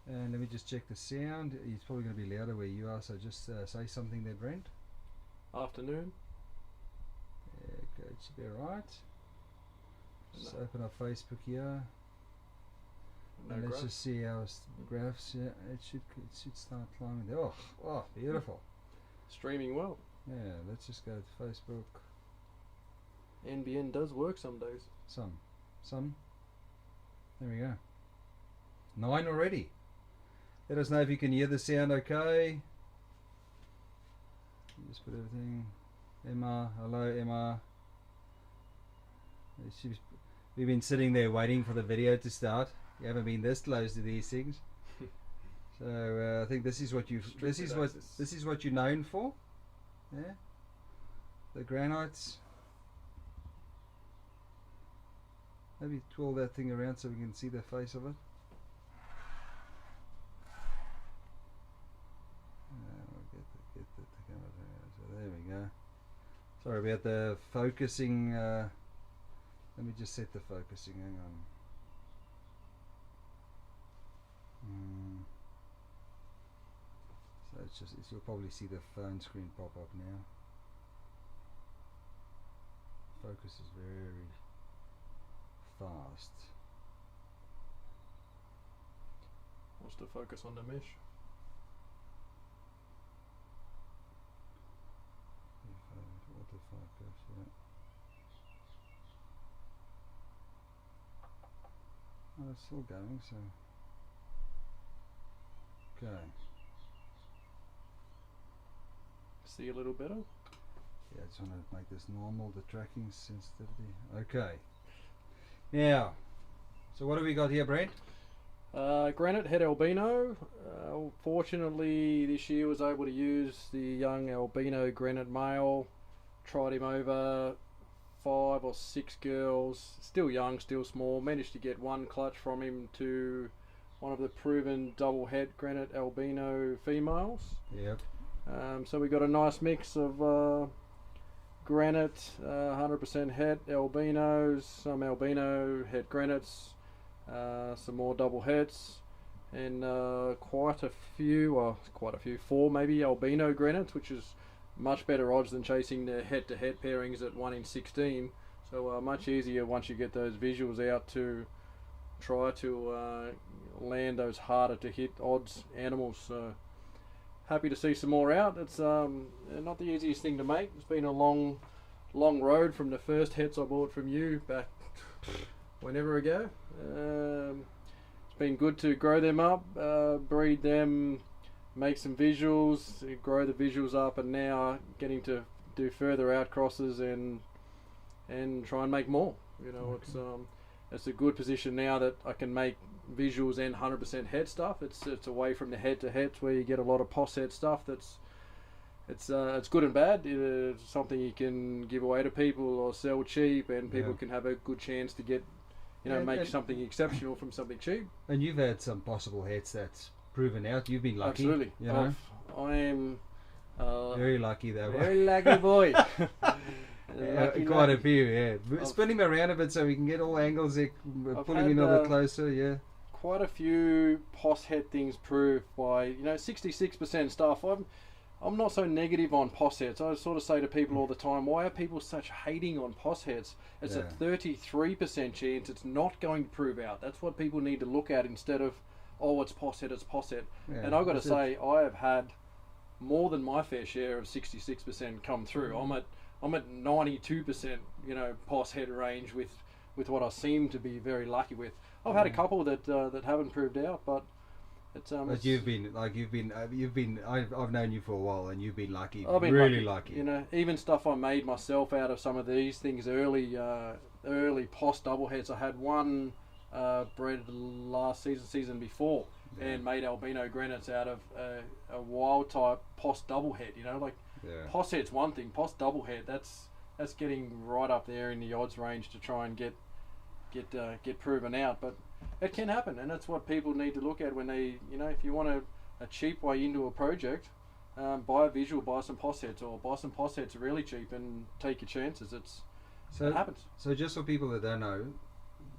And let me just check the sound. It's probably going to be louder where you are, so just say something there, Brent. Afternoon. Okay, it should be alright. Just open up Facebook here. No And let's graph. just see our graphs. Yeah, it should start climbing there. Oh, beautiful. Streaming well. Yeah, let's just go to Facebook. NBN does work some days. Some. There we go. 9 already. Let us know if you can hear the sound okay. Just put everything. Emma, hello Emma. We've been sitting there waiting for the video to start. You haven't been this close to these things. So I think this is what you're known for. Yeah. The granites. Maybe twirl that thing around so we can see the face of it. Get the camera there. So there we go. Sorry about the focusing. Let me just set the focusing. Hang on. So you'll probably see the phone screen pop up now. Focus is very fast. Wants to focus on the mesh. Autofocus, yeah. Oh, it's still going, so. Okay. See a little better? Yeah, I just want to make this normal, the tracking sensitivity. Okay. Now, so what do we got here, Brent? Granite head albino. Fortunately, this year was able to use the young albino granite male. Tried him over 5 or 6 girls. Still young, still small. Managed to get one clutch from him to one of the proven double head granite albino females. Yep. So we got a nice mix of granite, 100% het albinos, some albino het granites, some more double hets, and quite a few, 4 maybe albino granites, which is much better odds than chasing the head-to-head pairings at 1 in 16. So much easier once you get those visuals out to try to land those harder to hit odds animals. So happy to see some more out. It's not the easiest thing to make. It's been a long road from the first hets I bought from you back whenever ago. It's been good to grow them up, breed them, make some visuals, grow the visuals up, and now getting to do further out crosses and try and make more. You know, it's a good position now that I can make visuals and 100% head stuff. It's away from the head to heads where you get a lot of post head stuff. It's good and bad. It's something you can give away to people or sell cheap, and people can have a good chance to get, make something exceptional from something cheap. And you've had some possible hits that's proven out. You've been lucky. Absolutely. You know? I am very lucky though. Very lucky boy. Quite a few, yeah. Spin him around a bit so we can get all angles there, pull him in a bit closer, yeah. Quite a few POS head things proved by, 66% stuff. I'm not so negative on POS heads. I sort of say to people all the time, why are people such hating on POS heads? It's a 33% chance it's not going to prove out. That's what people need to look at instead of, it's POS head, it's POS head. Yeah, and I've got to say, I have had more than my fair share of 66% come through. I'm at 92%, POS head range with what I seem to be very lucky with. I've had a couple that haven't proved out, but it's But I've known you for a while, and you've been lucky. I've been really lucky. Even stuff I made myself out of some of these things early POS double heads. I had one bred last season before, and made albino granites out of a wild type POS double head. POS head's one thing. POS double head, that's getting right up there in the odds range to try and get proven out. But it can happen, and that's what people need to look at when they, if you want a cheap way into a project, buy a visual, buy some POS heads, or buy some POS heads really cheap and take your chances. It happens. So just for people that don't know,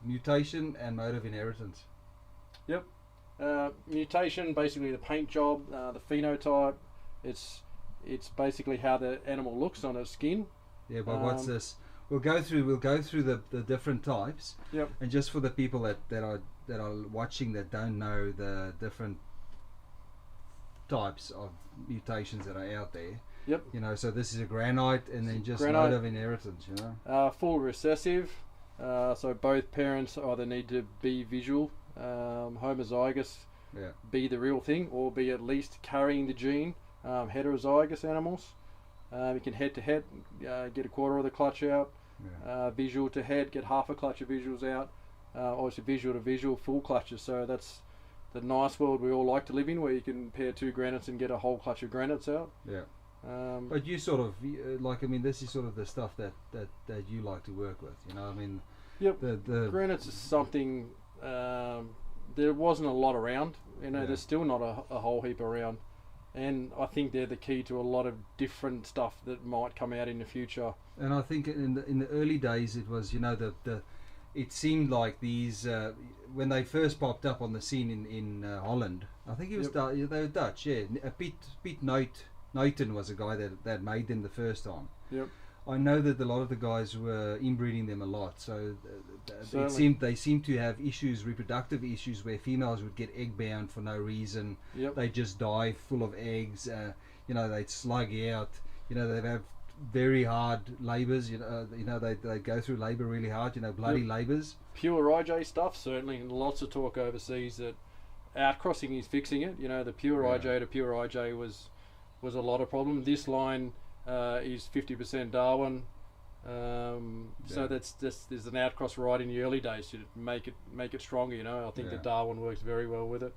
mutation and mode of inheritance. Yep. Mutation, basically the paint job, the phenotype. It's basically how the animal looks on its skin. Yeah, but what's this? We'll go through the different types. Yep. And just for the people that are watching that don't know the different types of mutations that are out there. Yep. You know, so this is a granite, and then just Granite. mode of inheritance. You know. Full recessive. So both parents either need to be visual, homozygous, Yeah. be the real thing, or be at least carrying the gene. Heterozygous animals, you can head to head, get a quarter of the clutch out. Yeah. Visual to head, get half a clutch of visuals out. Obviously visual to visual, full clutches. So that's the nice world we all like to live in, where you can pair two granites and get a whole clutch of granites out. Yeah. But you sort of like, I mean, this is sort of the stuff that you like to work with. You know, I mean. Yep. The granites is something there wasn't a lot around. You know, Yeah. there's still not a whole heap around. And I think they're the key to a lot of different stuff that might come out in the future. And I think in the early days it was, you know, it seemed like these when they first popped up on the scene in Holland. I think it was they were Dutch. Yeah, Piet Nuiten was a guy that made them the first time. Yep. I know that a lot of the guys were inbreeding them a lot, so Certainly. they seemed to have issues, reproductive issues, where females would get egg bound for no reason. Yep. They just die full of eggs. You know, they'd slug out. You know, they'd have very hard labours. You know, they go through labour really hard. You know, bloody Yep. labours. Pure IJ stuff, certainly, and lots of talk overseas that outcrossing is fixing it. You know, the pure Yeah. IJ to pure IJ was a lot of problem. This line is 50% Darwin. So Yeah. that's just, there's an outcross right in the early days to make it stronger. You know, I think Yeah. the Darwin works very well with it,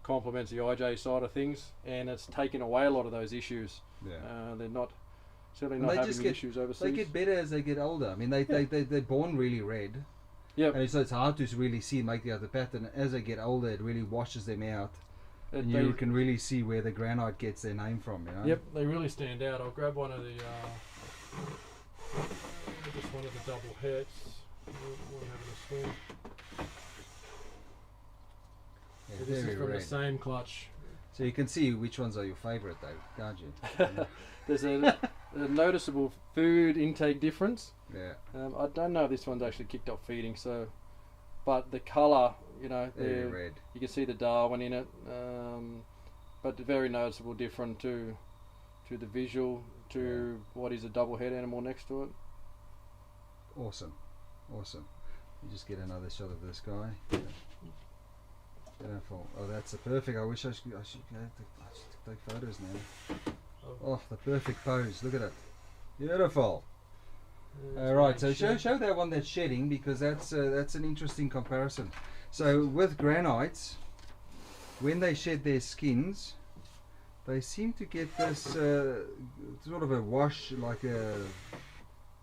complements the IJ side of things, and it's taken away a lot of those issues. Yeah. They're not certainly And not they having just the get- issues overseas. They get better as they get older. I mean, they're born really red. Yep. And so it's hard to really see and make the other pattern. As they get older, it really washes them out. And you can really see where the granite gets their name from, you know? Yep, they really stand out. I'll grab one of the just one of the double heads. We'll have it a swing. Yeah, So this very is from red. the same clutch. So you can see which ones are your favourite though, can't you? There's a noticeable food intake difference. Yeah. I don't know if this one's actually kicked off feeding, so, but the colour, you know, Very red. you can see the Darwin in it, but very noticeable different to the visual, to what is a double head animal next to it. Awesome. Awesome. You just get another shot of this guy. Beautiful. Oh, that's a perfect. I wish I should take photos now. Oh, the perfect pose. Look at it. Beautiful. Right, so show that one that's shedding, because that's an interesting comparison. So with granites, when they shed their skins, they seem to get this sort of a wash, like a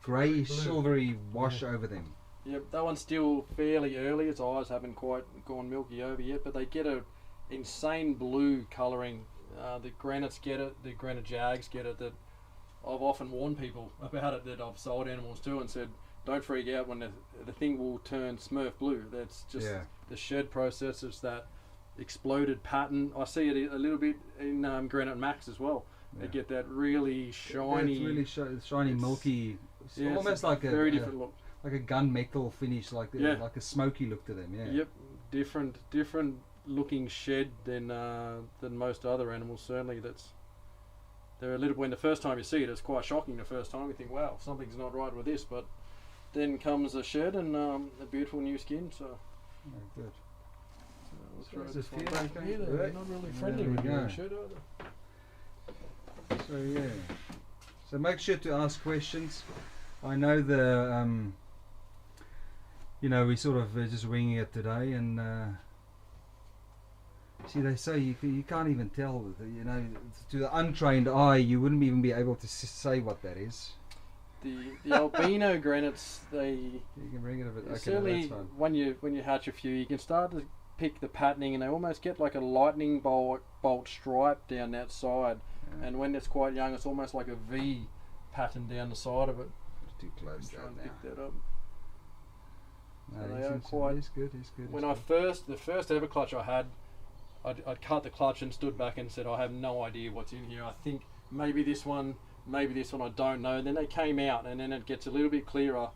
greyish, silvery wash over them. Yep, that one's still fairly early. Its eyes haven't quite gone milky over yet, but they get a insane blue colouring. The granites get it, the granite jags get it. That I've often warned people about it, that I've sold animals to, and said, don't freak out when the thing will turn Smurf blue. That's just the shed process. It's that exploded pattern. I see it a little bit in Granite Max as well. They get that really shiny, it's really shiny, milky. It's almost like a very different look. Like a gunmetal finish, like a smoky look to them. Yeah. Yep, different looking shed than most other animals. Certainly, they're a little. When the first time you see it, it's quite shocking. The first time you think, wow, something's not right with this. But then comes a shed and a beautiful new skin. So. Oh, good. We'll throw Does this it one feel back okay? here. They're Right. not really There friendly we with you go. in shed, are they? So yeah. So make sure to ask questions. I know the we sort of just winging it today, and see, they say you can't even tell. To the untrained eye, you wouldn't even be able to say what that is. The albino granites, You can bring it a bit. Okay, no, certainly that's fine. when you hatch a few, you can start to pick the patterning, and they almost get like a lightning bolt stripe down that side. Yeah. And when it's quite young, it's almost like a V pattern down the side of it. It's too close I'm to trying to that pick now. that up. No, So he they are seems to- quite- He's good. He's good. When he's the first ever clutch I had, I'd cut the clutch and stood back and said, I have no idea what's in here. I think maybe this one, I don't know. And then they came out, and then it gets a little bit clearer.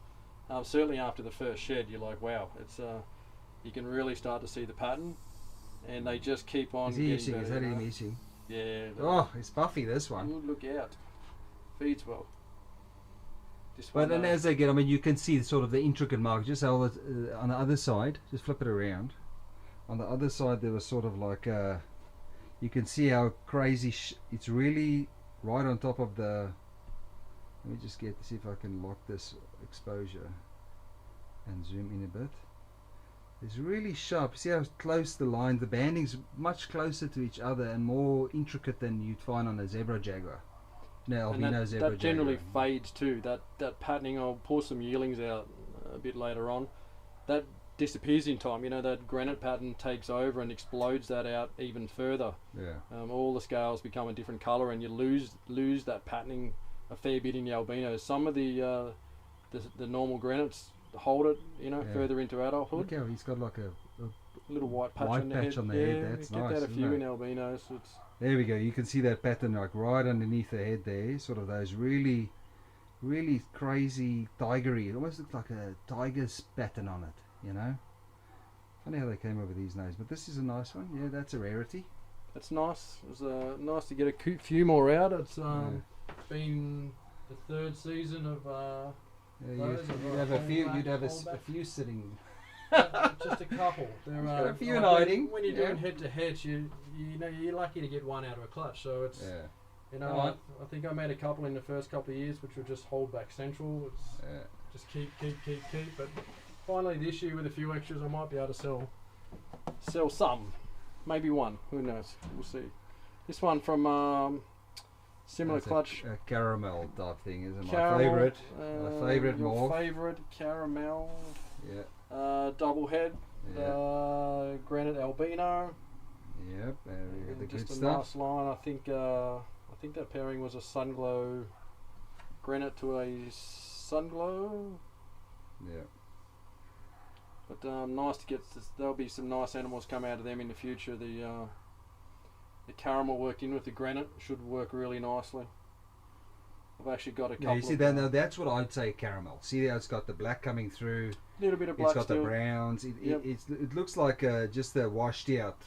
Certainly after the first shed, you're like, wow, it's you can really start to see the pattern, and they just keep on. Is he eating? Is that him eating? Yeah. Oh, it's Buffy, this one. Ooh, look out. Feeds well. This But one, then as they get, I mean, you can see sort of the intricate marks. Just hold it on the other side. Just flip it around. On the other side, there was sort of like you can see how crazy it's really right on top of the. Let me just see if I can lock this exposure and zoom in a bit. It's really sharp. See how close the line, the banding's much closer to each other and more intricate than you'd find on a zebra jaguar. No, albino zebra that generally jaguar. fades too. That patterning, I'll pour some yearlings out a bit later on. That disappears in time. You know, that granite pattern takes over and explodes that out even further. Yeah. All the scales become a different colour, and you lose that patterning a fair bit in the albinos. Some of the normal granites hold it, you know, further into adulthood. Look how he's got like a Little white patch white on the patch head. on the yeah, head. That's you get nice. that a few in albinos. It's There we go. You can see that pattern like right underneath the head there. Sort of those really, really crazy tigery. It almost looks like a tiger's pattern on it. You know. Funny how they came up with these names. But this is a nice one. Yeah, that's a rarity. That's nice. It was nice to get a few more out. It's been the third season of. You'd have a few. You'd have a few sitting. Just a couple. There are a few in hiding. When you're doing head to head, you know you're lucky to get one out of a clutch. So it's you know I think I made a couple in the first couple of years, which were just hold back central. It's just keep. But finally this year with a few extras, I might be able to sell some, maybe one. Who knows? We'll see. This one from similar That's clutch. A caramel type thing, isn't it? Caramel, My favourite. My favourite your morph. favourite caramel. Yeah. Double head. Yeah. Granite albino. Yep. There we go. The Just good a stuff. nice line. I think that pairing was a Sunglow granite to a Sunglow. Yeah. But nice to get. There'll be some nice animals come out of them in the future. The caramel worked in with the granite should work really nicely. I've actually got a couple. Yeah, you see that now? That's what I'd say caramel. See how it's got the black coming through. Little bit of black. It's got still. the browns. It looks like just a washed out.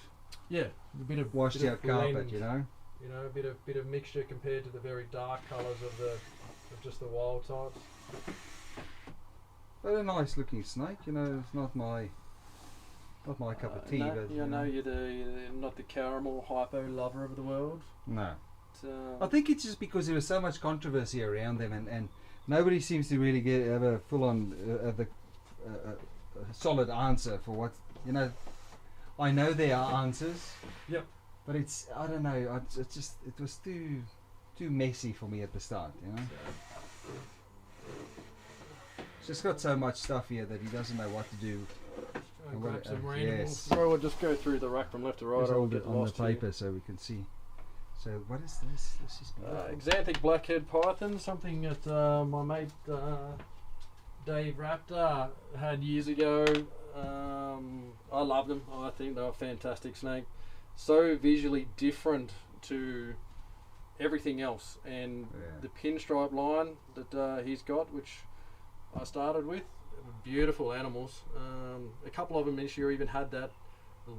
Yeah, a bit of washed out carpet. blend, You know. You know, a bit of mixture compared to the very dark colours of just the wild types. But a nice looking snake. You know, it's not my cup of tea. No, but you're not the caramel hypo lover of the world. No. I think it's just because there was so much controversy around them, and nobody seems to really have a full-on solid answer for what, you know. I know there are answers. Yep. But I don't know. It was too messy for me at the start, you know. It's just got so much stuff here that he doesn't know what to do. Grab some yes. randoms. We'll just go through the rack from left to right. Just I'll hold get it on lost the paper here. so we can see. So what is this? This is Xanthic blackhead python, something that my mate Dave Raptor had years ago. I love them. I think they're a fantastic snake. So visually different to everything else, and the pinstripe line that he's got, which I started with, beautiful animals. A couple of them this year even had that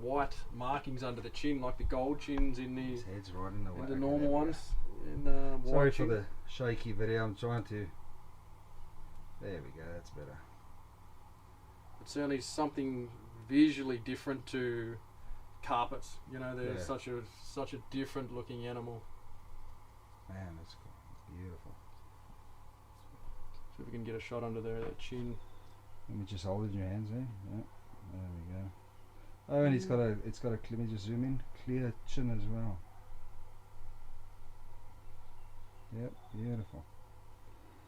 white markings under the chin, like the gold chins in the his head's right in the way. the normal ones. Sorry for the shaky video. I'm trying to. There we go. That's better. It's certainly something visually different to carpets. You know, they're such a different looking animal. Man, that's cool. It's beautiful. See if we can get a shot under there, that chin. Let me just hold it in your hands, eh? Yeah. There we go. Oh, and it's got a let me just zoom in, clear chin as well. Yep, beautiful.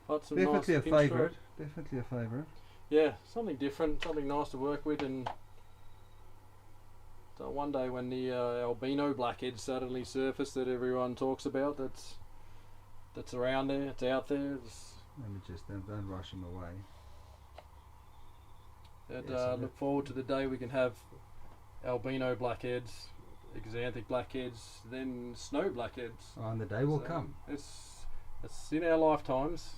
Definitely a favourite. Definitely a favourite. Yeah, something different, something nice to work with, and so one day when the albino blackhead suddenly surfaced that everyone talks about, that's around there, it's out there. Let me just don't rush him away. Look forward to the day we can have albino blackheads Exanthic blackheads, then snow blackheads. Oh, and the day will So come. It's in our lifetimes.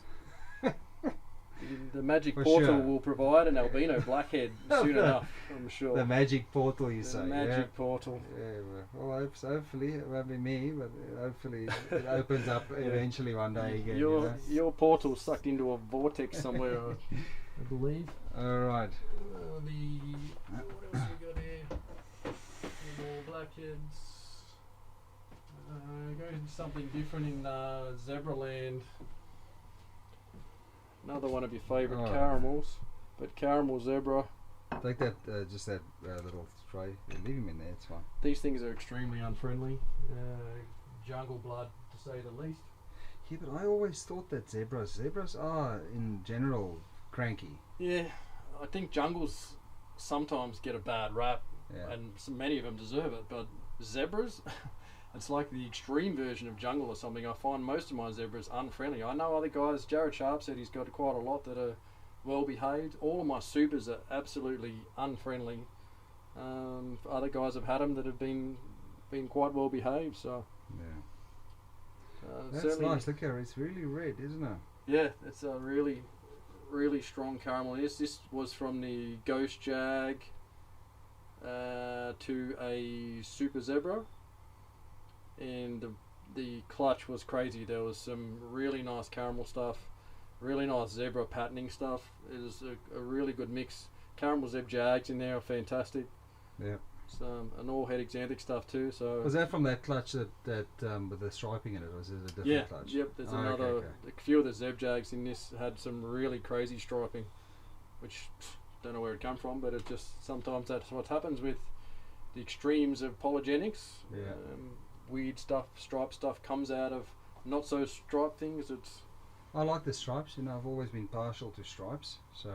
The magic For portal sure. will provide an albino blackhead soon enough, I'm sure. The magic portal, you The say? magic portal. Yeah. Well, I hope so. Hopefully, it won't be me, but hopefully it opens up eventually one day again. Your portal sucked into a vortex somewhere, I believe. All right. What else we got here? More blackheads. Going to something different in Zebraland. Another one of your favourite caramels, but caramel zebra. Take that, just that little tray. Leave him in there. It's fine. These things are extremely unfriendly. Jungle blood, to say the least. Yeah, but I always thought that zebras are in general cranky. Yeah, I think jungles sometimes get a bad rap, Yeah. and many of them deserve it. But zebras, it's like the extreme version of jungle or something. I find most of my zebras unfriendly. I know other guys. Jared Sharp said he's got quite a lot that are well behaved. All of my supers are absolutely unfriendly. Other guys have had them that have been quite well behaved. So Yeah. That's certainly, nice. Look here, it's really red, isn't it? yeah, it's a really, really strong caramel. This was from the Ghost Jag to a Super Zebra, and the clutch was crazy. There was some really nice caramel stuff, really nice zebra patterning stuff. It was a really good mix. Caramel Zeb Jags in there are fantastic. Yeah. Some an all head exanthic stuff too. So Was that from that clutch that with the striping in it, or was it a different yeah, clutch? yep. There's Oh, another. okay. A few of the Zeb Jags in this had some really crazy striping, which don't know where it come from, but it just sometimes that's what happens with the extremes of polygenics. Yeah. Weird stuff, striped stuff comes out of not so striped things. It's I like the stripes. You know, I've always been partial to stripes. So,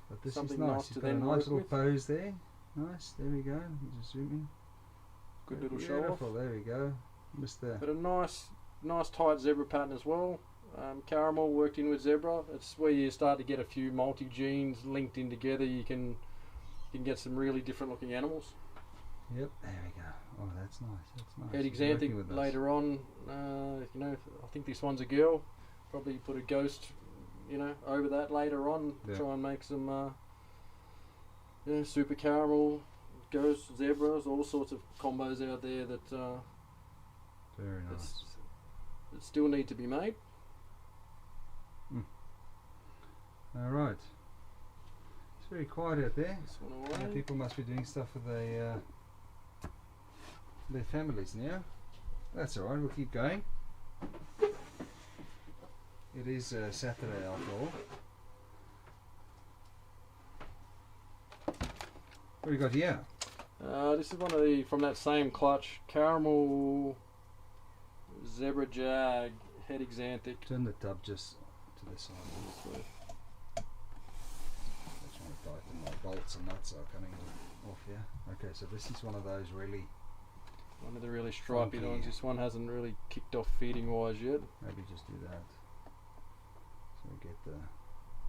but this Something is nice. nice You've to got a then nice work little with. pose there. Nice. There we go. You just zoom in. good little show off. Beautiful. There we go. Mr. But a nice tight zebra pattern as well. Caramel worked in with zebra. It's where you start to get a few multi genes linked in together. You can get some really different looking animals. Yep. There we go. Oh, that's nice. That's nice. Head You're working exanthic with us. later on. I think this one's a girl. Probably put a ghost, over that later on. Yeah. Try and make some, super caramel, ghost, zebras, all sorts of combos out there that Very nice. that still need to be made. All right. It's very quiet out there. This one Yeah, away. people must be doing stuff with their families now. That's all right. We'll keep going. It is Saturday after all. What do we got here? This is one of the from that same clutch, caramel zebra jag head exanthic. Turn the tub just to the side. I'm trying to tighten my bolts and nuts are coming off here. Okay, so this is one of those really. One of the really stripy Funky. ones. This one hasn't really kicked off feeding wise yet. Maybe just do that. So we get the.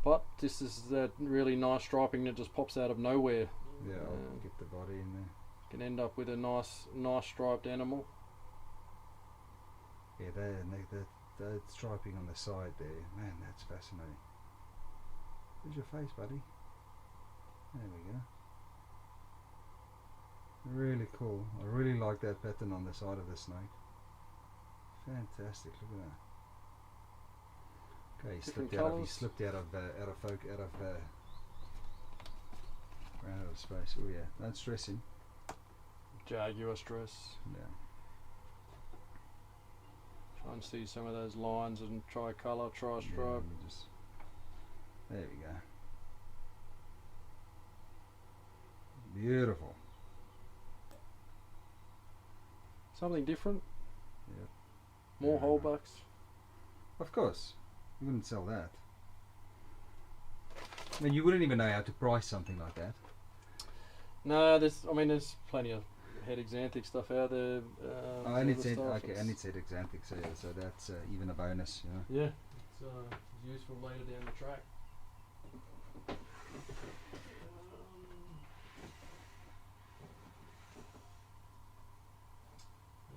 But this is that really nice striping that just pops out of nowhere. Yeah, I'll get the body in there. Can end up with a nice striped animal. Yeah, that striping on the side there, man, that's fascinating. Where's your face, buddy? There we go. Really cool. I really like that pattern on the side of the snake. Fantastic. Look at that. Okay, he Different slipped out of colours. ran out of space. Oh yeah, don't stress him. Jaguar stress. Yeah. Try and see some of those lines and try colour, try Yeah, stripe. let me just. There we go. Beautiful. Something different. Yep. More Yeah. holdbacks. Of course, you wouldn't sell that. I mean, you wouldn't even know how to price something like that. No, there's plenty of head exanthic stuff out there. Oh, and it's other stuff. okay, and it's exanthic, so that's even a bonus, you know. Yeah, it's useful later down the track.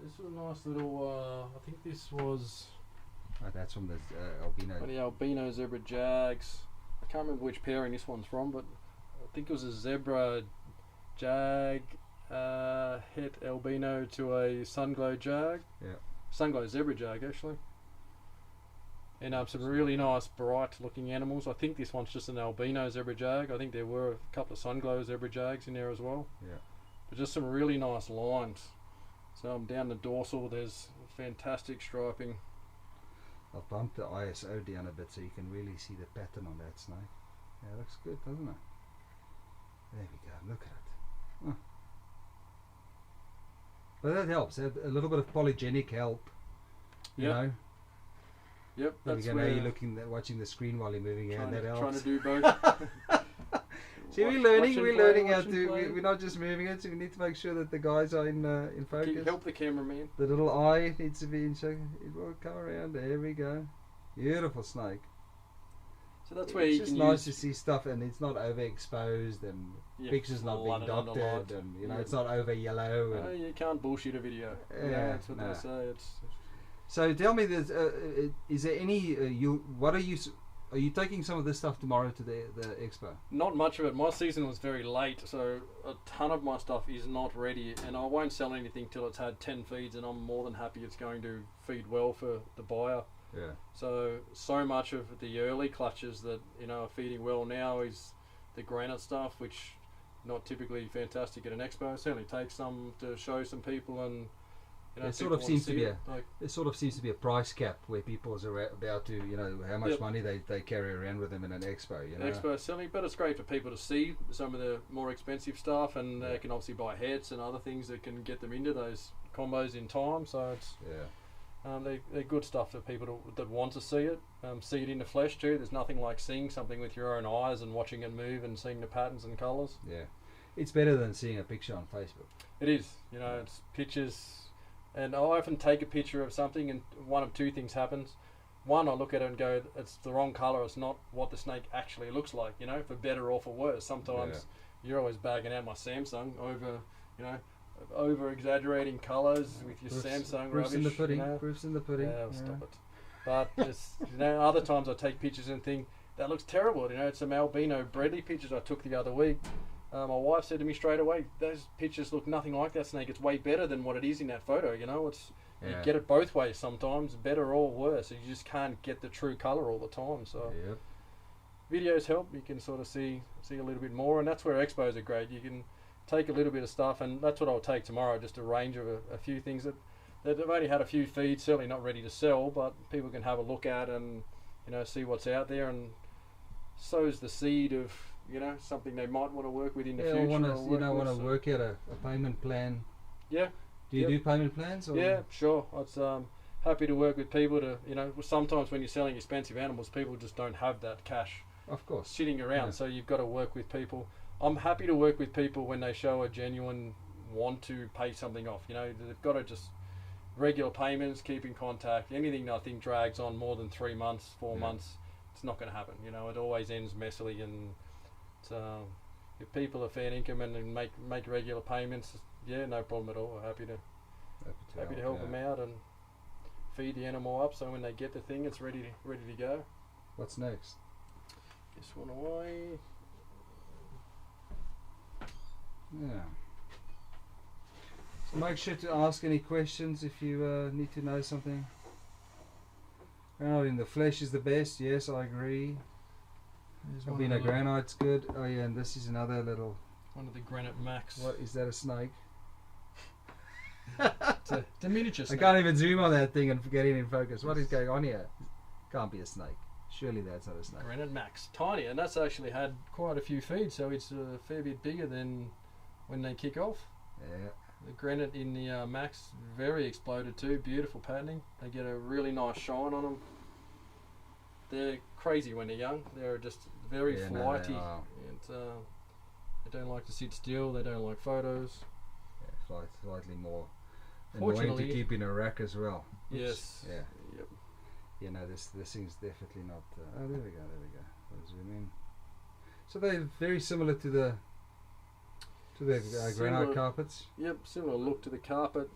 This was a nice little. I think this was Oh, that's from the albino. one of the albino zebra jags. I can't remember which pairing this one's from, but I think it was a zebra jag het albino to a sunglow jag. Yeah. Sunglow zebra jag actually. And some really nice bright looking animals. I think this one's just an albino zebra jag. I think there were a couple of sunglow zebra jags in there as well. Yeah. But just some really nice lines. So down the dorsal there's fantastic striping. I've bumped the ISO down a bit so you can really see the pattern on that snake. Yeah, it looks good, doesn't it? There we go, look at it. Oh. But that helps. A little bit of polygenic help. You know? Yep, There we that's go. Now where you're looking at watching the screen while you're moving around. That trying helps. to do both. See, Watch- we're learning. watch and We're play, learning how watch and to. play. We're not just moving it. So we need to make sure that the guys are in focus. Help the cameraman. The little eye needs to be in check. It will come around. There we go. Beautiful snake. So that's where It's you just can nice use. to see stuff, and it's not overexposed, and Yeah, pictures not being flooded under doctored, light. and Yeah. it's not over yellow. No, And you can't bullshit a video. Yeah, That's what no. they say. It's so tell me, this, is there any? What are you? Are you taking some of this stuff tomorrow to the expo? not much of it. My season was very late, so a ton of my stuff is not ready, and I won't sell anything till it's had 10 feeds, and I'm more than happy it's going to feed well for the buyer. Yeah. So much of the early clutches that are feeding well now is the granite stuff, which not typically fantastic at an expo. Certainly takes some to show some people, and It sort people of wanna seems to see be it. Like, There sort of seems to be a price cap where people's about to, how much Yep. money they carry around with them in an expo. expo selling, but it's great for people to see some of the more expensive stuff, and Yeah. they can obviously buy heads and other things that can get them into those combos in time. So it's Yeah. they're good stuff for people that want to see it, see it in the flesh too. There's nothing like seeing something with your own eyes and watching it move and seeing the patterns and colours. Yeah. It's better than seeing a picture on Facebook. It is, it's pictures, and I often take a picture of something, and one of two things happens. One, I look at it and go, it's the wrong colour. It's not what the snake actually looks like. For better or for worse. Sometimes you're always bagging out my Samsung over exaggerating colours with your Samsung Proof's rubbish. in the pudding. you know. Proof's in the pudding. Yeah, stop it. But it's, other times I take pictures and think that looks terrible. It's some albino Bredli pictures I took the other week. My wife said to me straight away, "Those pictures look nothing like that snake. It's way better than what it is in that photo." It's you Yeah. get it both ways sometimes, better or worse. You just can't get the true color all the time. So Yep. videos help. You can sort of see a little bit more, and that's where expos are great. You can take a little bit of stuff, and that's what I'll take tomorrow. Just a range of a few things that have only had a few feeds, certainly not ready to sell, but people can have a look at and see what's out there, and sows the seed of something they might want to work with in the future. Want or to work with, so- work out a payment plan. Yeah. Do you Yep. do payment plans? Or? Yeah, sure. It's happy to work with people to sometimes when you're selling expensive animals, people just don't have that cash Of course. sitting around, Yeah. so you've got to work with people. I'm happy to work with people when they show a genuine want to pay something off. They've got to just regular payments, keep in contact. Anything that I think drags on more than 3 months, 4 Yeah. months, it's not going to happen. It always ends messily, and if people are fair income and make regular payments, yeah, no problem at all. Happy to help them out and feed the animal up, so when they get the thing, it's ready to go. What's next? This one away. Yeah. So make sure to ask any questions if you need to know something. Granite in the flesh is the best. Yes, I agree. There's one Albino of the- granite's good. Oh yeah, and this is another little. One of the Granite Max. What is that? A snake? It's a miniature I snake. can't even zoom on that thing and get it in focus. What is going on here? Can't be a snake. Surely that's not a snake. Granite Max. Tiny, and that's actually had quite a few feeds, so it's a fair bit bigger than when they kick off. Yeah. The granite in the Max, very exploded too. Beautiful patterning. They get a really nice shine on them. They're crazy when they're young. They're just very Yeah, no, flighty. they are. And they don't like to sit still. They don't like photos. Yeah, slightly more annoying to Fortunately- keep in a rack as well. Oops. Yes. Yeah. Yep. Yeah, no, this thing's definitely not. Oh, there we go. I'll zoom in. So they're very similar to the To the granite Similar- carpets. Yep, similar look to the carpet.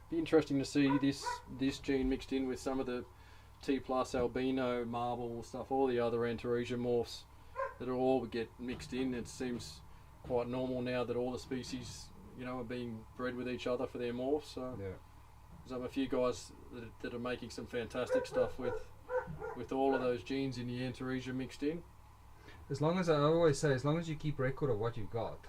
Be interesting to see this gene mixed in with some of the T plus albino marble stuff, all the other Antaresia morphs that all get mixed in. It seems quite normal now that all the species, are being bred with each other for their morphs. So Yeah. there's a few guys that are making some fantastic stuff with all of those genes in the Antaresia mixed in. As long as I always say, as long as you keep record of what you've got,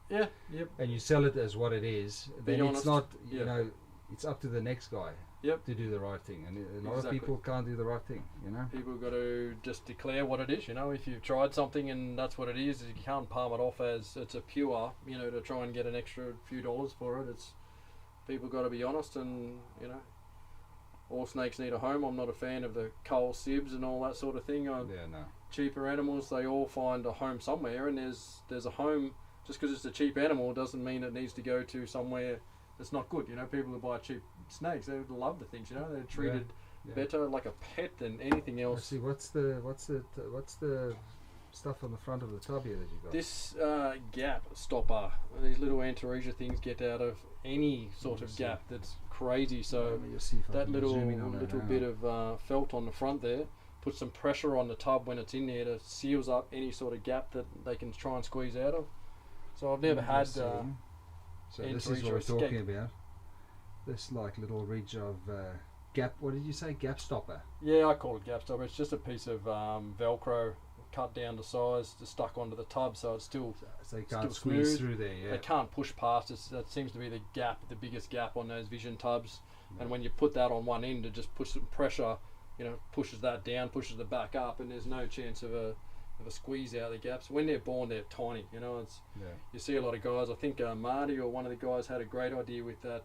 Yeah, yep. and you sell it as what it is, then Being it's honest, not. yeah. It's up to the next guy. Yep. To do the right thing, and a lot Exactly. of people can't do the right thing. People got to just declare what it is. If you've tried something and that's what it is, you can't palm it off as it's a pure. To try and get an extra few dollars for it. It's people got to be honest, and all snakes need a home. I'm not a fan of the coal sibs and all that sort of thing. No. Cheaper animals, they all find a home somewhere, and there's a home. Just because it's a cheap animal doesn't mean it needs to go to somewhere that's not good. People who buy cheap snakes, they love the things. They're treated Yeah. better like a pet than anything Let's else. see, what's the stuff on the front of the tub here that you got? This gap stopper, these little Antaresia things get out of any sort of Let's gap that's crazy. So Let me just see if I that can little zoom in on that now. bit of felt on the front there puts some pressure on the tub when it's in there to seals up any sort of gap that they can try and squeeze out of. So I've never had. Let's see. So this is Antaresia what we're escape. talking about. This little ridge of gap. What did you say? Gap stopper. Yeah, I call it gap stopper. It's just a piece of Velcro cut down to size, just stuck onto the tub, so it's still. So you can't Still squeeze smooth. through there. Yeah. They can't push past it. That seems to be the gap, the biggest gap on those Vision tubs. And when you put that on one end, it just puts some pressure, pushes that down, pushes the back up, and there's no chance of a squeeze out the gaps. When they're born, they're tiny. It's Yeah. you see a lot of guys. I think Marty or one of the guys had a great idea with that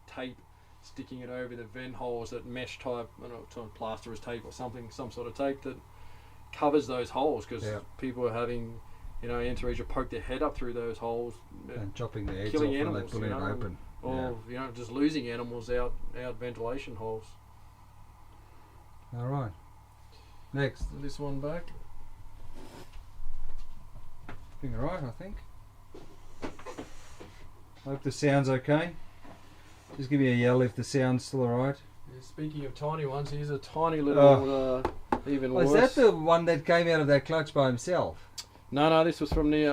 tape, sticking it over the vent holes, that mesh type, I don't know, it's on plasterer's tape or something, some sort of tape that covers those holes, because Yeah. people are having, Antaresia poke their head up through those holes. And chopping the eggs off killing when they animals, pull it open. Or just losing animals out ventilation holes. All right. Next. This one back. Doing all right, I think. Hope the sound's okay. Just give me a yell if the sound's still all right. Yeah, speaking of tiny ones, here's a tiny little, even Oh, is worse. that the one that came out of that clutch by himself? No, this was from the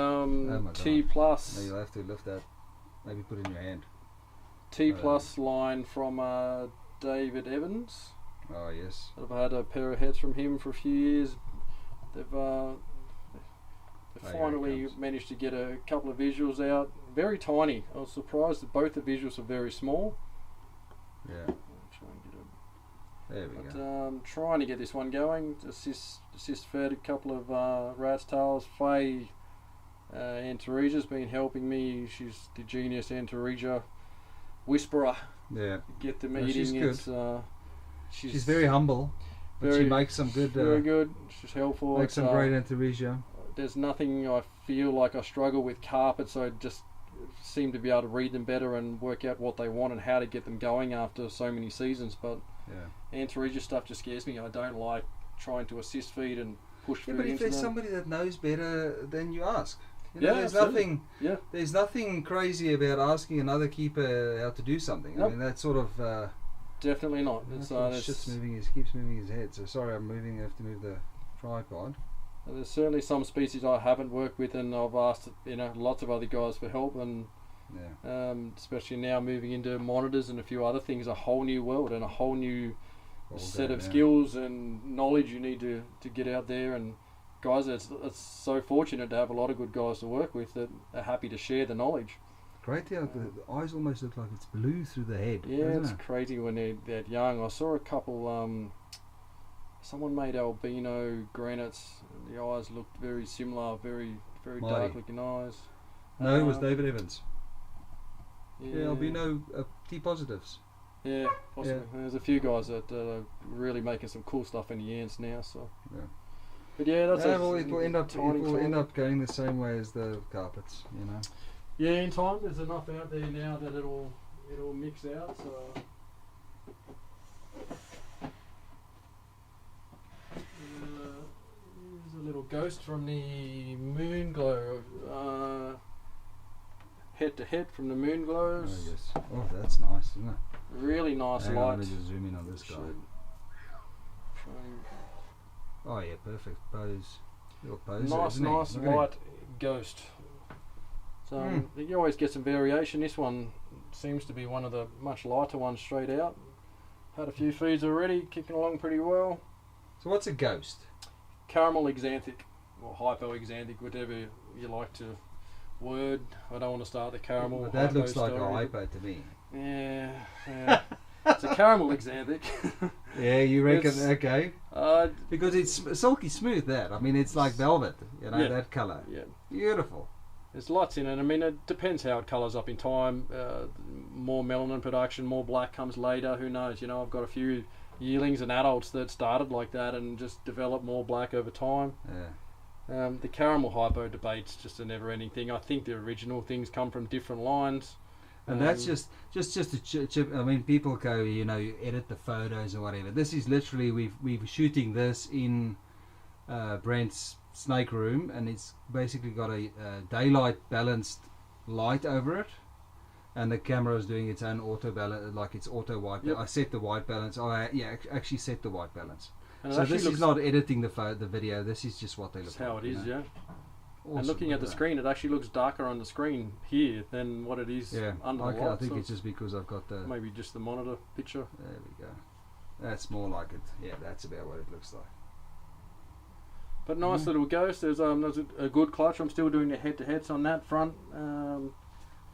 my T God. plus. No, you'll have to lift that. Maybe put it in your hand. T plus line from David Evans. Oh, yes. I've had a pair of heads from him for a few years. They've here it finally comes. managed to get a couple of visuals out. Very tiny. I was surprised that both the visuals are very small. Yeah. I'll try and get a There we But go. trying to get this one going. Assist fed a couple of rat's tails. Faye Antaresia's been helping me. She's the genius Antaresia whisperer. Yeah. Get the No, meeting. she's good. It's, She's very humble, but she very- makes some good. very good. She's helpful. Makes It's, some great Antaresia. There's nothing I feel like I struggle with carpets. So I just seem to be able to read them better and work out what they want and how to get them going after so many seasons. But Yeah. Antaresia stuff just scares me. I don't like trying to assist feed and push Yeah, food but if into there's them. somebody that knows better, then you ask. Yeah, there's absolutely. nothing. Yeah. There's nothing crazy about asking another keeper how to do something. Nope. I mean, that's sort of. Definitely not. It's, Shit's moving. He keeps moving his head. So sorry, I'm moving. I have to move the tripod. there's certainly some species I haven't worked with, and I've asked lots of other guys for help, and Yeah. especially now moving into monitors and a few other things, a whole new world and a whole new All set going, of yeah. skills and knowledge you need to get out there. And guys, it's so fortunate to have a lot of good guys to work with that are happy to share the knowledge. Great. The eyes almost look like it's blue through the head. Yeah, doesn't it's it? crazy when they're that young. I saw a couple. Someone made albino granites. The eyes looked very similar, very Mighty. dark looking eyes. No, it was Uh, David Evans. Yeah, albino T positives. Yeah, possibly. There's a few guys that are really making some cool stuff in the ants now. So, Yeah. but yeah, that's Yeah, well, it will end up. It tiny, will end tiny. up going the same way as the carpets. Yeah, in time, there's enough out there now that it'll mix out. So. Here's a little ghost from the moon glow. head to head from the Moon Oh Glows. yes. Oh, that's nice, isn't it? Really nice Hang on, light. let me just zoom in on this guy. Oh yeah, perfect pose. Little pose. Nice Look at light ghost. So you always get some variation. This one seems to be one of the much lighter ones straight out. Had a few feeds already, kicking along pretty well. So what's a ghost? Caramel exanthic, or hypoexanthic, whatever you like to word. I don't want to start the caramel. But that hypo looks like a story. hypo to me. Yeah. It's a caramel exanthic. Yeah, you reckon? It's- Okay. Because it's silky smooth. That I mean, it's like velvet. You know, Yeah. that color. Yeah. Beautiful. There's lots in it. I mean, it depends how it colours up in time. More melanin production, more black comes later. Who knows? You know, I've got a few yearlings and adults that started like that and just developed more black over time. Yeah. The caramel hypo debate's just a never-ending thing. I think the original things come from different lines. And that's just a chip. I mean, people go, you know, you edit the photos or whatever. This is literally we've shooting this in Brent's snake room, and it's basically got a daylight balanced light over it, and the camera is doing its own auto balance, like it's auto white. Yep. I set the white balance. Actually set the white balance. And it So actually this looks is not editing the video. This is just what they look that's like. how it is, you know. yeah. Awesome, And looking look at the that. screen, it actually looks darker on the screen here than what it is Yeah, under the okay, light. I think so it's just because I've got the. maybe just the monitor picture. There we go. That's more like it. Yeah, that's about what it looks like. But nice little ghost. There's a good clutch. I'm still doing the head-to-heads on that front.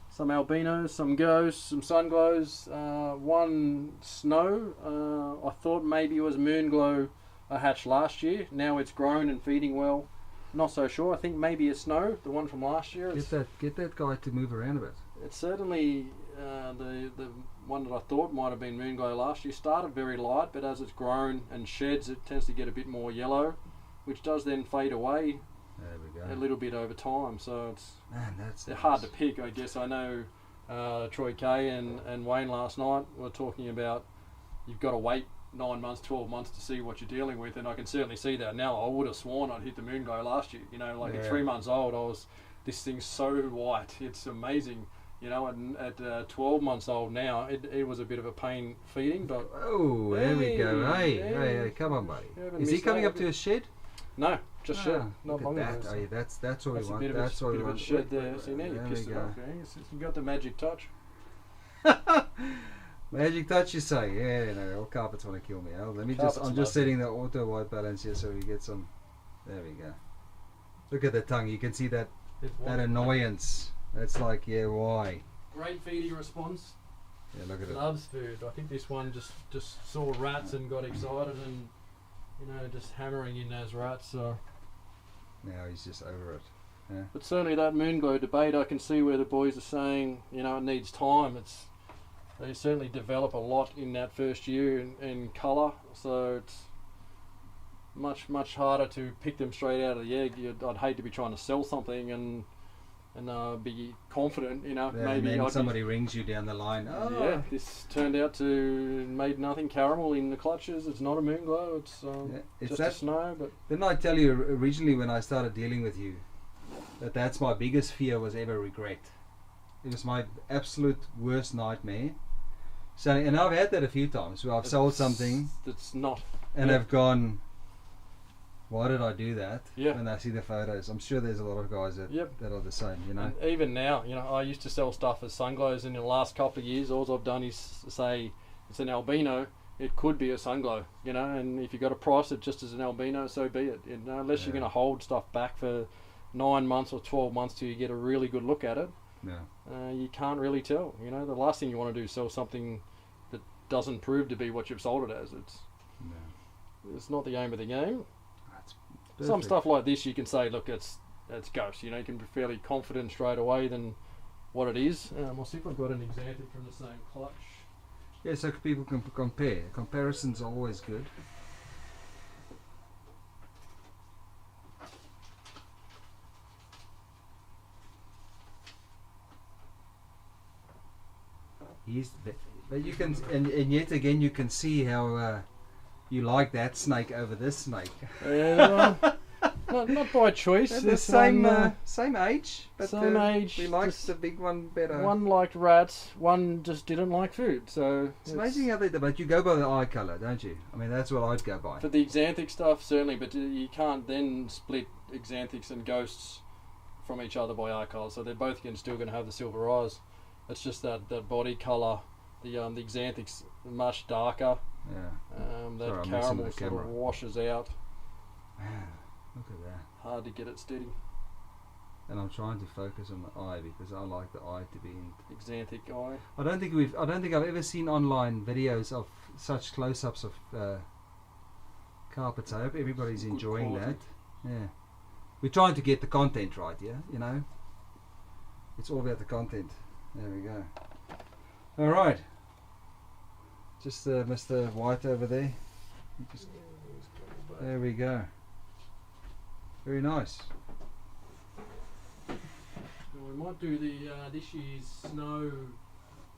Some albinos, some ghosts, some sun glows, one snow. I thought maybe it was moon glow I hatched last year. Now it's grown and feeding well. Not so sure. I think maybe a snow, the one from last year. Get that guy to move around a bit. It's certainly the one that I thought might have been moon glow last year. Started very light, but as it's grown and sheds, it tends to get a bit more yellow, which does then fade away There we go. a little bit over time. So it's Man, that's they're hard to pick, I guess. I know Troy Kay and Wayne last night were talking about you've got to wait 9 months, 12 months to see what you're dealing with, and I can certainly see that now. I would have sworn I'd hit the moon glow last year. You know, like at 3 months old, this thing's so white. It's amazing. You know, and at 12 months old now, it was a bit of a pain feeding, but Oh, there we go. Hey, Hey, come on, buddy. You haven't Is he missed coming out. up to a shed? no, just shed. Not Look long at ago. that. so Oh, yeah, that's what that's we a want. bit of That's a, what bit we of a want. shed there. See, now you There pissed we it go. off. You got the magic touch. Magic touch, you say? Yeah, no, all carpets want to kill me. Oh, let me Carpets I'm love just you. setting the auto white balance here so we get some. There we go. Look at the tongue. You can see that annoyance. That's like, yeah, why? Great feeding response. Yeah, look at it. Loves food. I think this one just saw rats and got excited and just hammering in those rats. So, Now he's just over it. Yeah. but certainly that moon glow debate, I can see where the boys are saying it needs time. They certainly develop a lot in that first year in colour, so it's much harder to pick them straight out of the egg. I'd hate to be trying to sell something and be confident, Yeah, maybe and then I'd somebody rings you down the line. Oh, yeah, this turned out to made nothing caramel in the clutches. It's not a moon glow. It's Yeah, it's just that. a snow. But Didn't I tell you originally when I started dealing with you that's my biggest fear was ever regret? It was my absolute worst nightmare. So, and I've had that a few times where I've sold something That's not. and yeah. I've gone, why did I do that? Yeah. When I see the photos, I'm sure there's a lot of guys that Yep. that are the same. And even now, I used to sell stuff as sun glows, and in the last couple of years, all I've done is say it's an albino. It could be a sun glow, and if you got to price it just as an albino, so be it. Unless you're Yeah. going to hold stuff back for 9 months or 12 months till you get a really good look at it, Yeah. you can't really tell. The last thing you want to do is sell something that doesn't prove to be what you've sold it as. It's not the aim of the game. That's Some perfect. stuff like this you can say, look, it's ghost. You can be fairly confident straight away than what it is. I'll see if I've got an example from the same clutch. Yeah, so people can compare. Comparisons are always good. But you can, and yet again you can see how you like that snake over this snake. Yeah, not by choice. They're the This same one, same age, but same age, we liked just the big one better. one liked rats, one just didn't like food. So It's amazing how they do, but you go by the eye colour, don't you? I mean, that's what I'd go by. For the Xanthic stuff, certainly, but you can't then split Xanthics and ghosts from each other by eye colour. So they're both still going to have the silver eyes. It's just that body colour. The Xanthic's much darker. Yeah. That Sorry, I'm messing caramel with the sort of camera. washes out. Man, look at that. Hard to get it steady. And I'm trying to focus on the eye because I like the eye to be in. Xanthic eye. I don't think I've ever seen online videos of such close-ups of carpets. I hope everybody's Good enjoying quality. that. Yeah. We're trying to get the content right, yeah? You know? It's all about the content. There we go. Alright. Just Mr. White over there. There we go. Very nice. Well, we might do the this year's snow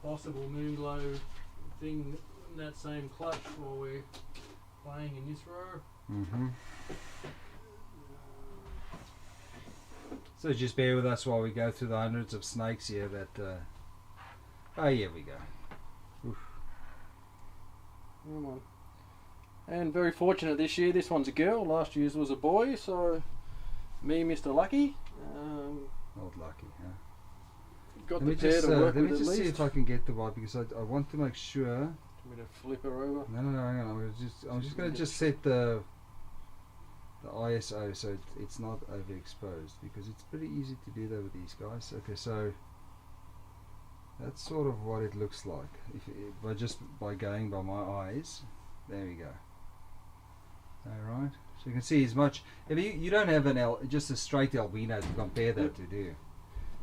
possible moon glow thing in that same clutch while we're playing in this row. Mm-hmm. So just bear with us while we go through the hundreds of snakes here that... oh, here we go. Oof. Come on. And very fortunate this year, this one's a girl, last year's was a boy, so me, Mr. Lucky, Not lucky, huh? got Let me the pair just, to work let with me at just see least. if I can get the right, because I want to make sure... I'm going to flip her over. No, hang on. I'm just going to just set the ISO so it's not overexposed, because it's pretty easy to do that with these guys. Okay, so that's sort of what it looks like by going by my eyes. There we go. All right. So you can see as much. If you don't have just a straight albino to compare that to, do you?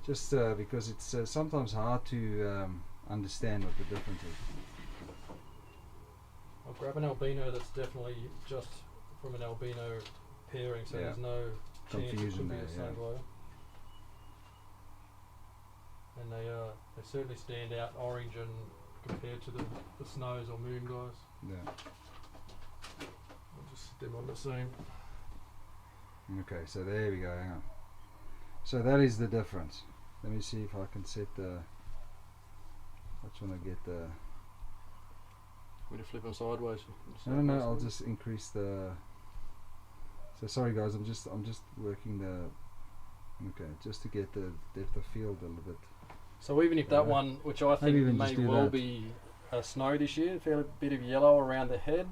Just because it's sometimes hard to understand what the difference is. I'll grab an albino that's definitely just from an albino pairing, so Yeah. there's no chance it Confusion could be there, a yeah. sunglow. And they certainly stand out orange and compared to the snows or moon glows. Yeah. I'll just sit them on the same. Okay, so there we go. Hang on. So that is the difference. Let me see if I can set the. I just want to get the. I'm going to flip them sideways. No. I'll just increase the. So sorry guys, I'm just working the. Okay, just to get the depth of field a little bit. So even if that one, which I think even may just do well that. be snow this year, a fair bit of yellow around the head.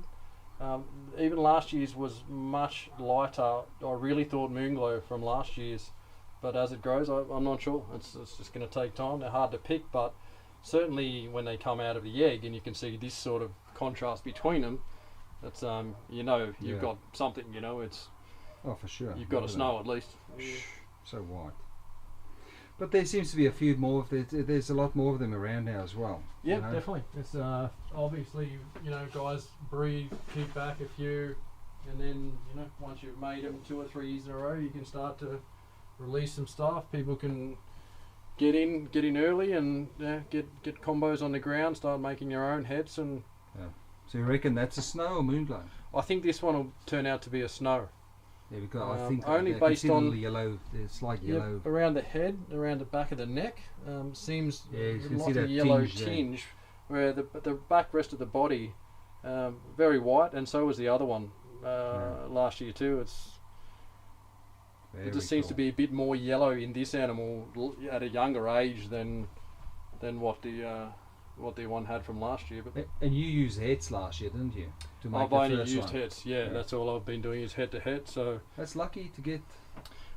Even last year's was much lighter. I really thought Moonglow from last year's, but as it grows, I'm not sure. It's just going to take time. They're hard to pick, but certainly when they come out of the egg and you can see this sort of contrast between them, that's you've Yeah. got something. It's Oh, for sure. you've got a Look at snow at least. that. So white. But there seems to be a few more. There's a lot more of them around now as well. Yeah, you know? definitely. It's obviously guys breathe, keep back a few, and then once you've made them 2 or 3 years in a row, you can start to release some stuff. People can get in early and get combos on the ground, start making their own heads, and So you reckon that's a snow or moonglow? I think this one will turn out to be a snow. Yeah, because I think only I can based see the on- little yellow, the slight yellow. Around the head, around the back of the neck, seems Yeah, you can like see a that yellow tinge there. tinge, where the back rest of the body, very white, and so was the other one last year too. It just seems to be a bit more yellow in this animal at a younger age than what the one had from last year. But And you used heads last year, didn't you? To make I've the only first used one. heads. Yeah, that's all I've been doing is head to head. So That's lucky to get.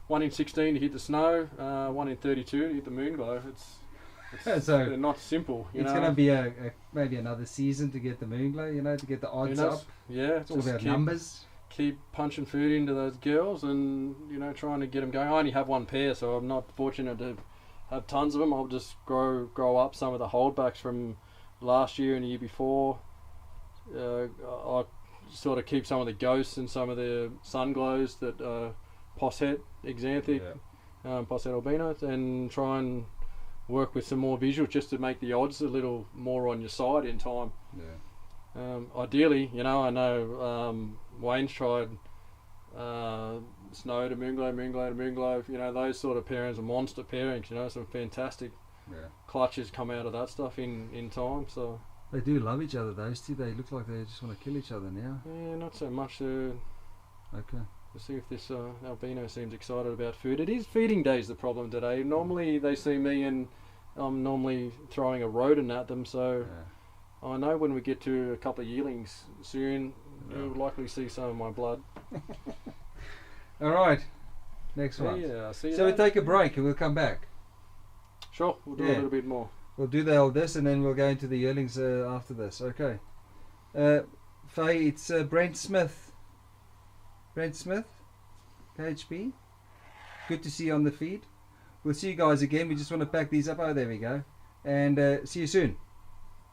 1 in 16 to hit the snow, 1 in 32 to hit the moon glow. It's So they're not simple. It's going to be maybe another season to get the moonglow, to get the Who odds knows? up. Yeah, It's all just about keep, numbers. keep punching food into those girls and trying to get them going. I only have one pair, so I'm not fortunate to have tons of them. I'll just grow up some of the holdbacks from last year and the year before. I sort of keep some of the ghosts and some of the sun glows that Posset, Xanthic, Posset albinos, and try and work with some more visuals just to make the odds a little more on your side in time. Yeah. Ideally, I know Wayne's tried Snow to Moonglow, Moonglow to Moonglow. You know, those sort of pairings are monster pairings. You know, some fantastic clutches come out of that stuff in time. So they do love each other. Those two, they look like they just want to kill each other now. Yeah, not so much. Okay. We'll see if this albino seems excited about food. It is feeding days the problem today. Normally they see me and I'm normally throwing a rodent at them, so I know when we get to a couple of yearlings soon, you'll likely see some of my blood. Alright, next one. Yeah, see you so then. we take a break and we'll come back. Sure, we'll do a little bit more. We'll do the old this and then we'll go into the yearlings after this. Okay. Faye, it's Brent Smith. Brent Smith, KHP. Good to see you on the feed. We'll see you guys again. We just want to pack these up. Oh, there we go. And see you soon.